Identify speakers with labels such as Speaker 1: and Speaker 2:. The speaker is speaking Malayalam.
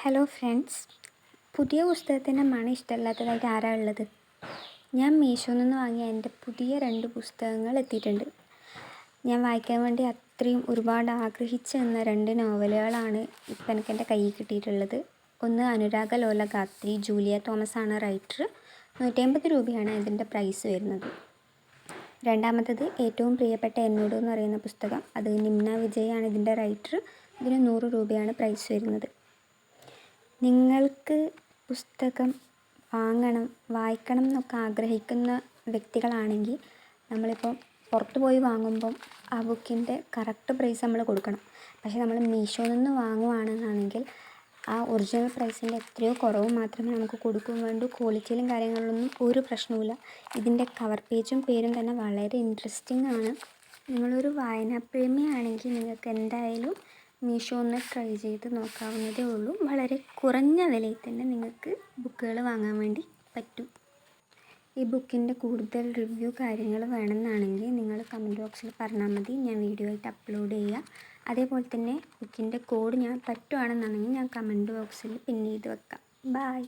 Speaker 1: ഹലോ ഫ്രണ്ട്സ്, പുതിയ പുസ്തകത്തിൻ്റെ മണം ഇഷ്ടമല്ലാത്തതായിട്ട് ആരാ ഉള്ളത്? ഞാൻ മീഷോയിൽ നിന്ന് വാങ്ങിയ എൻ്റെ പുതിയ 2 പുസ്തകങ്ങൾ എത്തിയിട്ടുണ്ട്. ഞാൻ വായിക്കാൻ വേണ്ടി അത്രയും ഒരുപാട് ആഗ്രഹിച്ചു നിന്ന 2 നോവലുകളാണ് ഇപ്പം എനിക്ക് എൻ്റെ കയ്യിൽ കിട്ടിയിട്ടുള്ളത്. ഒന്ന് അനുരാഗ ലോലഗാത്രി, ജൂലിയ തോമസ് ആണ് റൈറ്റർ. 150 രൂപയാണ് ഇതിൻ്റെ പ്രൈസ് വരുന്നത്. രണ്ടാമത്തത് ഏറ്റവും പ്രിയപ്പെട്ട എന്നോട് എന്ന് പറയുന്ന പുസ്തകം. അത് നിമ്ന വിജയാണ് ഇതിൻ്റെ റൈറ്റർ. ഇതിന് 100 രൂപയാണ് പ്രൈസ് വരുന്നത്. നിങ്ങൾക്ക് പുസ്തകം വായിക്കണം എന്നൊക്കെ ആഗ്രഹിക്കുന്ന വ്യക്തികളാണെങ്കിൽ നമ്മളിപ്പോൾ പുറത്ത് പോയി വാങ്ങുമ്പം ആ ബുക്കിൻ്റെ കറക്റ്റ് പ്രൈസ് നമ്മൾ കൊടുക്കണം. പക്ഷേ നമ്മൾ മീഷോയിൽ നിന്ന് വാങ്ങുകയാണെന്നാണെങ്കിൽ ആ ഒറിജിനൽ പ്രൈസിൻ്റെ എത്രയോ കുറവ് മാത്രമേ നമുക്ക് കൊടുക്കുകയും വേണ്ടൂ. ക്വാളിറ്റിയിലും കാര്യങ്ങളിലൊന്നും ഒരു പ്രശ്നവുമില്ല. ഇതിൻ്റെ കവർ പേജും പേരും തന്നെ വളരെ ഇൻട്രസ്റ്റിംഗ് ആണ്. നിങ്ങളൊരു വായനാപ്രേമിയാണെങ്കിൽ നിങ്ങൾക്ക് എന്തായാലും മീഷോ ഒന്ന് ട്രൈ ചെയ്ത് നോക്കാവുന്നതേ ഉള്ളൂ. വളരെ കുറഞ്ഞ വിലയിൽ തന്നെ നിങ്ങൾക്ക് ബുക്കുകൾ വാങ്ങാൻ വേണ്ടി പറ്റും. ഈ ബുക്കിൻ്റെ കൂടുതൽ റിവ്യൂ കാര്യങ്ങൾ വേണമെന്നാണെങ്കിൽ നിങ്ങൾ കമൻറ്റ് ബോക്സിൽ പറഞ്ഞാൽ മതി. ഞാൻ വീഡിയോ ആയിട്ട് അപ്ലോഡ് ചെയ്യാം. അതേപോലെ തന്നെ ബുക്കിൻ്റെ കോഡ് ഞാൻ പറ്റുകയാണെന്നാണെങ്കിൽ ഞാൻ കമൻറ്റ് ബോക്സിൽ പിൻ ചെയ്ത് വെക്കാം. ബൈ.